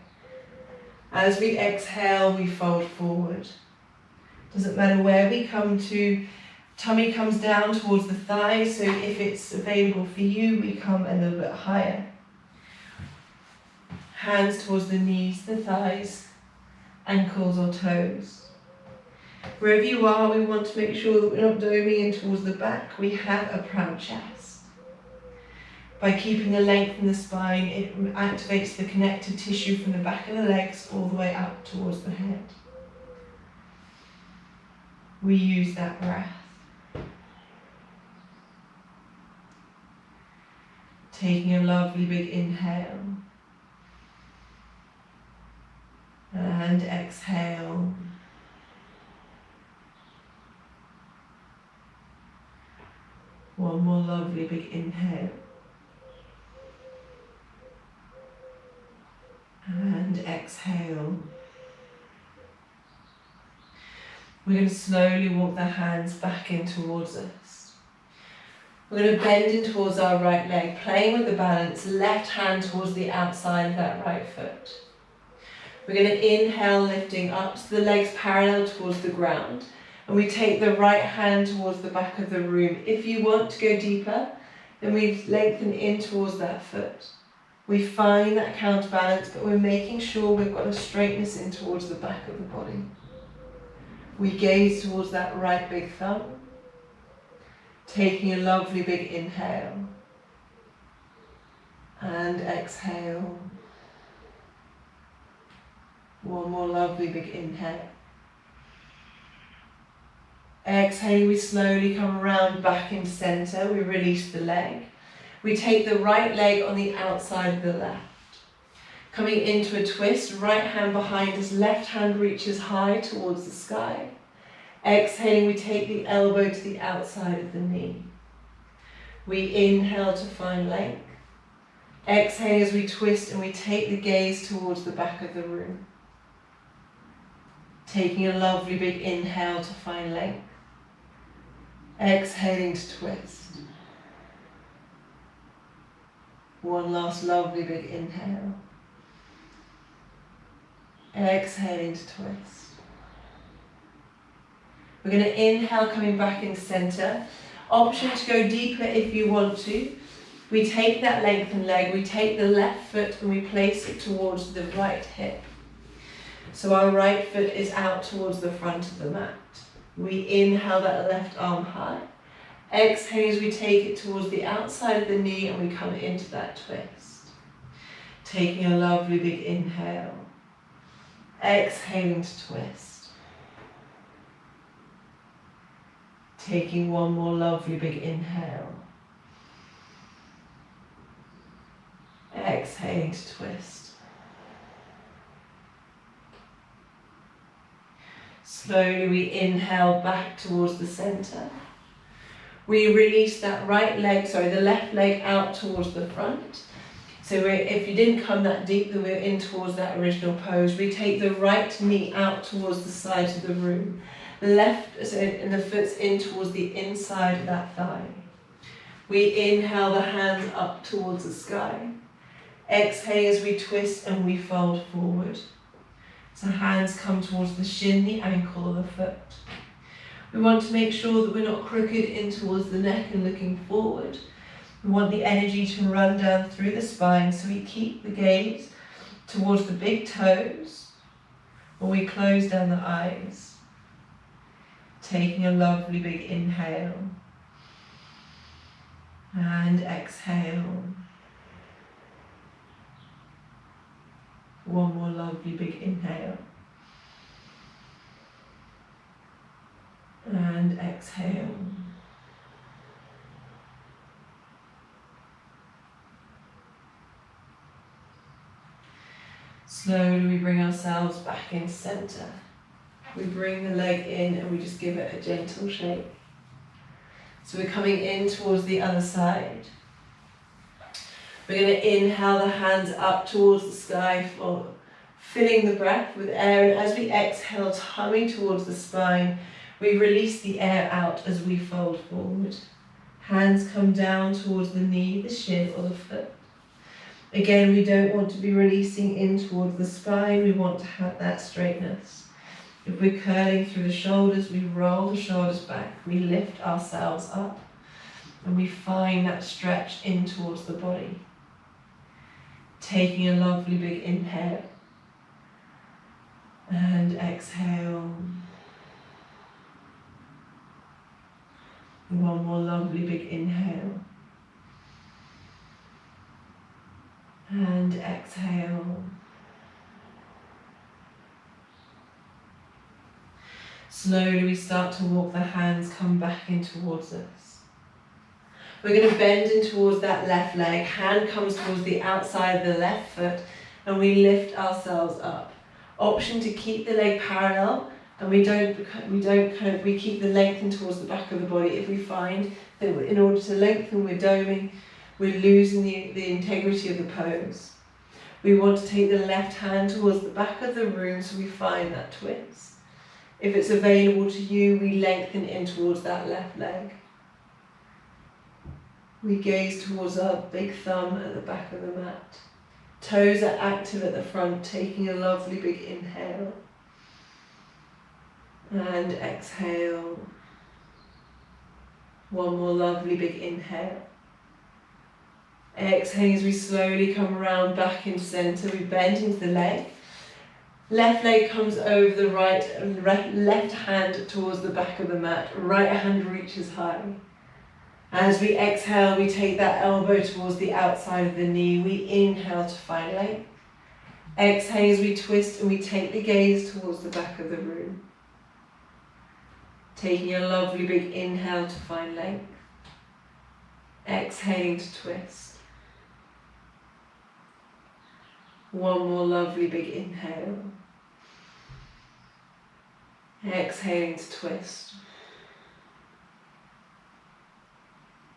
As we exhale, we fold forward. Doesn't matter where we come to, tummy comes down towards the thighs, so if it's available for you, we come a little bit higher. Hands towards the knees, the thighs, ankles or toes. Wherever you are, we want to make sure that we're not doming in towards the back. We have a proud chest. By keeping the length in the spine, it activates the connective tissue from the back of the legs all the way up towards the head. We use that breath. Taking a lovely big inhale. And exhale. One more lovely big inhale. And exhale. We're going to slowly walk the hands back in towards us. We're going to bend in towards our right leg, playing with the balance, left hand towards the outside of that right foot. We're going to inhale, lifting up so the legs parallel towards the ground. And we take the right hand towards the back of the room. If you want to go deeper, then we lengthen in towards that foot. We find that counterbalance, but we're making sure we've got a straightness in towards the back of the body. We gaze towards that right big thumb, taking a lovely big inhale. And exhale. One more lovely big inhale. Exhale, we slowly come around back into center. We release the leg. We take the right leg on the outside of the left. Coming into a twist, right hand behind us, left hand reaches high towards the sky. Exhaling, we take the elbow to the outside of the knee. We inhale to find length. Exhale as we twist and we take the gaze towards the back of the room. Taking a lovely big inhale to find length. Exhaling to twist. One last lovely big inhale. Exhaling to twist. We're going to inhale, coming back in center. Option to go deeper if you want to. We take that lengthened leg, we take the left foot and we place it towards the right hip. So our right foot is out towards the front of the mat. We inhale that left arm high. Exhale as we take it towards the outside of the knee and we come into that twist. Taking a lovely big inhale. Exhaling to twist. Taking one more lovely big inhale. Exhaling to twist. Slowly we inhale back towards the center. We release that the left leg out towards the front. So if you didn't come that deep, then we're in towards that original pose. We take the right knee out towards the side of the room. And the foot's in towards the inside of that thigh. We inhale the hands up towards the sky. Exhale as we twist and we fold forward. So hands come towards the shin, the ankle, or the foot. We want to make sure that we're not crooked in towards the neck and looking forward. We want the energy to run down through the spine, so we keep the gaze towards the big toes, or we close down the eyes. Taking a lovely big inhale. And exhale. One more lovely big inhale. And exhale. Slowly we bring ourselves back in center. We bring the leg in and we just give it a gentle shake. So we're coming in towards the other side. We're going to inhale the hands up towards the sky, filling the breath with air, and as we exhale, tummy towards the spine, we release the air out as we fold forward. Hands come down towards the knee, the shin, or the foot. Again, we don't want to be releasing in towards the spine, we want to have that straightness. If we're curling through the shoulders, we roll the shoulders back, we lift ourselves up, and we find that stretch in towards the body. Taking a lovely big inhale and exhale. One more lovely big inhale and exhale. Slowly we start to walk the hands, come back in towards us. We're going to bend in towards that left leg, hand comes towards the outside of the left foot, and we lift ourselves up. Option to keep the leg parallel, and we keep the lengthen towards the back of the body. If we find that in order to lengthen, we're doming, we're losing the integrity of the pose. We want to take the left hand towards the back of the room so we find that twist. If it's available to you, we lengthen in towards that left leg. We gaze towards our big thumb at the back of the mat. Toes are active at the front, taking a lovely big inhale. And exhale. One more lovely big inhale. Exhale as we slowly come around back into centre. We bend into the leg. Left leg comes over the right, left hand towards the back of the mat. Right hand reaches high. As we exhale, we take that elbow towards the outside of the knee. We inhale to find length. Exhale as we twist and we take the gaze towards the back of the room. Taking a lovely big inhale to find length. Exhaling to twist. One more lovely big inhale. Exhaling to twist.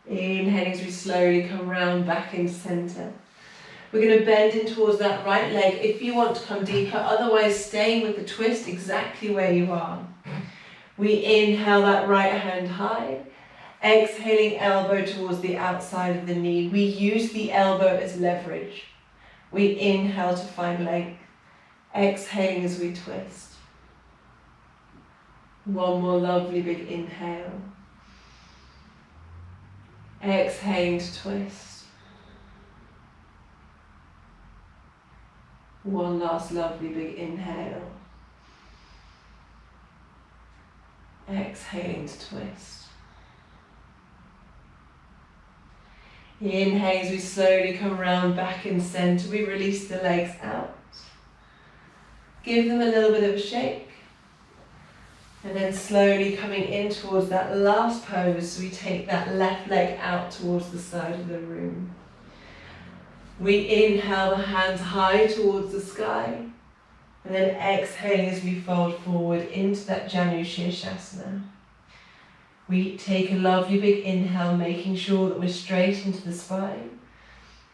Inhaling as we slowly come round back into centre. We're going to bend in towards that right leg if you want to come deeper, otherwise staying with the twist exactly where you are. We inhale that right hand high, exhaling elbow towards the outside of the knee. We use the elbow as leverage. We inhale to find length, exhaling as we twist. One more lovely big inhale. Exhaling to twist. One last lovely big inhale. Exhaling to twist. Inhale as we slowly come around back in centre. We release the legs out. Give them a little bit of a shake. And then slowly coming in towards that last pose, so we take that left leg out towards the side of the room. We inhale the hands high towards the sky, and then exhaling as we fold forward into that Janu Shirshasana. We take a lovely big inhale, making sure that we're straight into the spine,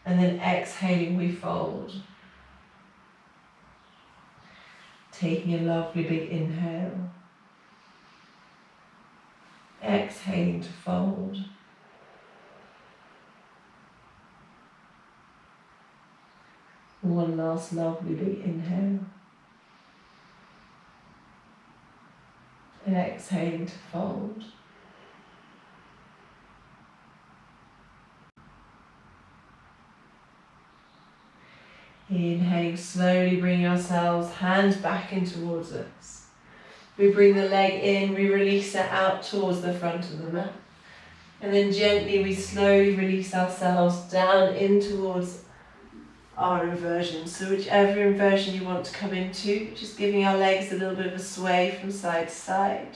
and then exhaling we fold. Taking a lovely big inhale. Exhaling to fold. One last lovely big inhale. Exhaling to fold. Inhaling, slowly bring ourselves, hands back in towards us. We bring the leg in, we release it out towards the front of the mat. And then gently we slowly release ourselves down in towards our inversion. So whichever inversion you want to come into, just giving our legs a little bit of a sway from side to side.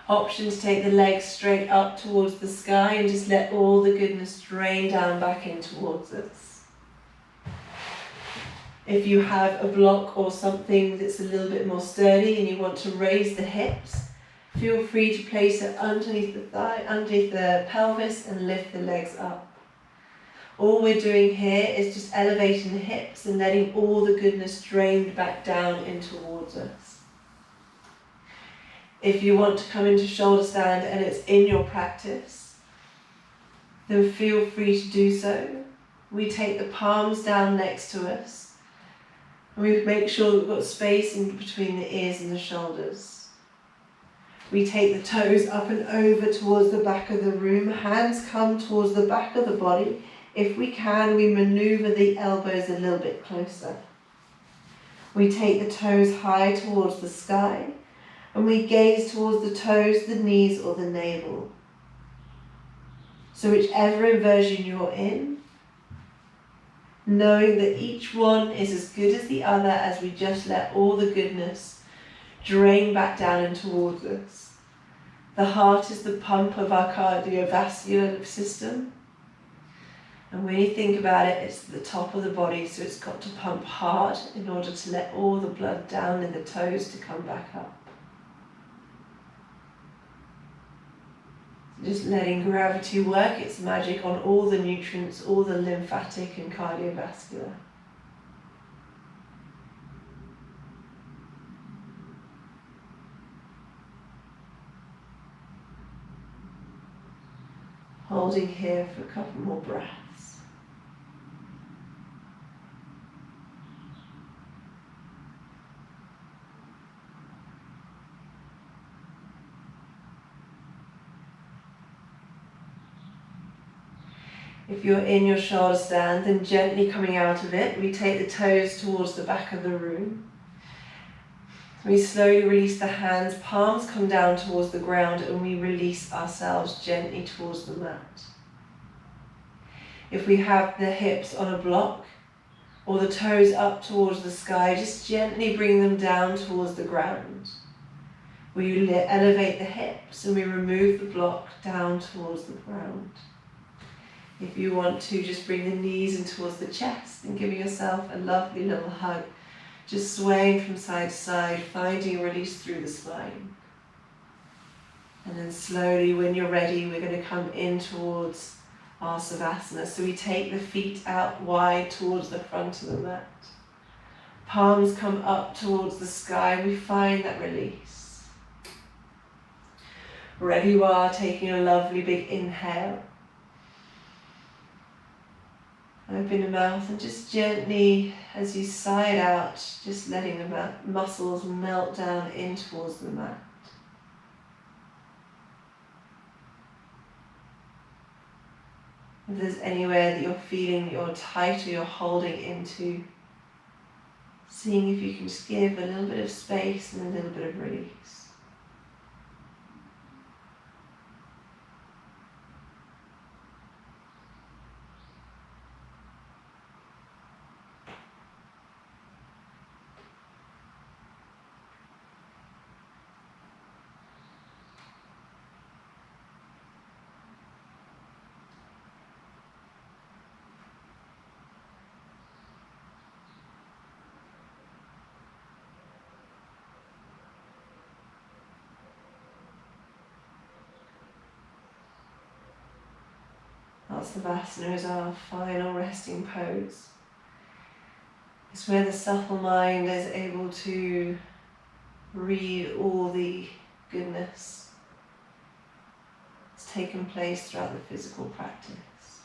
Option to take the legs straight up towards the sky and just let all the goodness drain down back in towards us. If you have a block or something that's a little bit more sturdy and you want to raise the hips, feel free to place it underneath the thigh, underneath the pelvis, and lift the legs up. All we're doing here is just elevating the hips and letting all the goodness drain back down in towards us. If you want to come into shoulder stand and it's in your practice, then feel free to do so. We take the palms down next to us. We make sure that we've got space in between the ears and the shoulders. We take the toes up and over towards the back of the room. Hands come towards the back of the body. If we can, we maneuver the elbows a little bit closer. We take the toes high towards the sky, and we gaze towards the toes, the knees, or the navel. So whichever inversion you're in, knowing that each one is as good as the other as we just let all the goodness drain back down and towards us. The heart is the pump of our cardiovascular system. And when you think about it, it's at the top of the body, so it's got to pump hard in order to let all the blood down in the toes to come back up. Just letting gravity work its magic on all the nutrients, all the lymphatic and cardiovascular. Holding here for a couple more breaths. If you're in your shoulder stand, then gently coming out of it, we take the toes towards the back of the room. We slowly release the hands, palms come down towards the ground, and we release ourselves gently towards the mat. If we have the hips on a block or the toes up towards the sky, just gently bring them down towards the ground. We elevate the hips and we remove the block down towards the ground. If you want to, just bring the knees in towards the chest and give yourself a lovely little hug. Just swaying from side to side, finding a release through the spine. And then slowly, when you're ready, we're going to come in towards our Savasana. So we take the feet out wide towards the front of the mat. Palms come up towards the sky. We find that release. Wherever you are, taking a lovely big inhale. Open the mouth and just gently, as you sigh it out, just letting the muscles melt down in towards the mat. If there's anywhere that you're feeling you're tight or you're holding into, seeing if you can just give a little bit of space and a little bit of release. Savasana is our final resting pose. It's where the supple mind is able to read all the goodness that's taken place throughout the physical practice.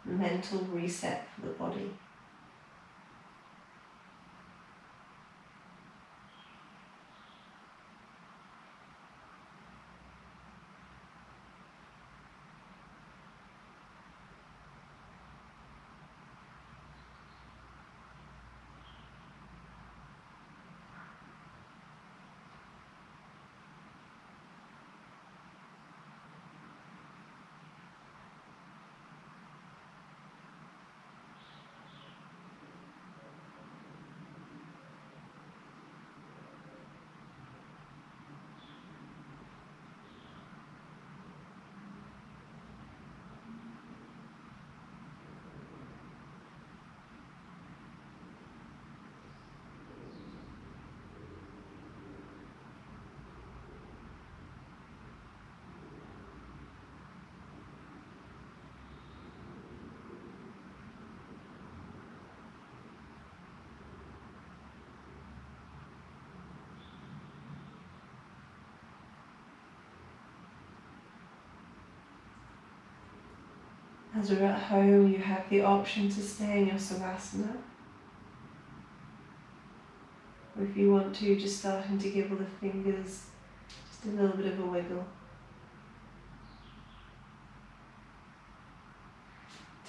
Mental reset for the body. As you're at home, you have the option to stay in your Savasana. Or if you want to, just starting to give all the fingers just a little bit of a wiggle.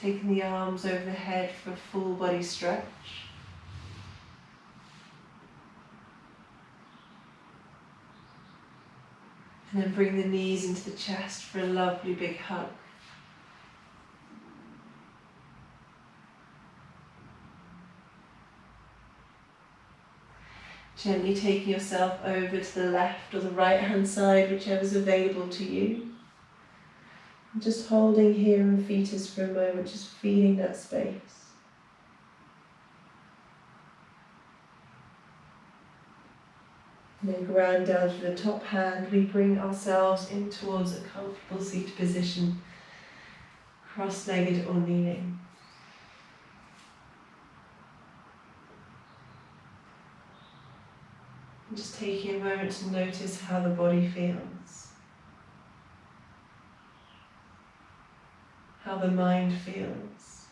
Taking the arms over the head for a full body stretch. And then bring the knees into the chest for a lovely big hug. Gently taking yourself over to the left or the right hand side, whichever's available to you. And just holding here in fetus for a moment, just feeling that space. And then ground down to the top hand, we bring ourselves in towards a comfortable seated position, cross-legged or kneeling. Just taking a moment to notice how the body feels. the mind feels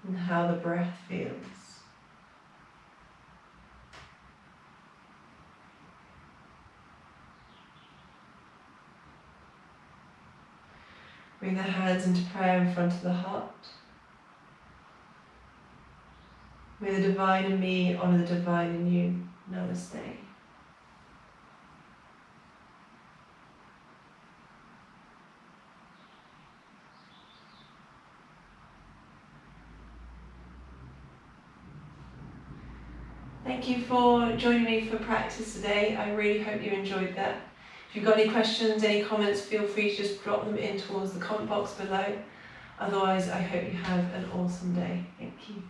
and how the breath feels. Bring the hands into prayer in front of the heart. May the divine in me honour the divine in you. Namaste. Thank you for joining me for practice today. I really hope you enjoyed that. If you've got any questions, any comments, feel free to just drop them in towards the comment box below. Otherwise, I hope you have an awesome day. Thank you.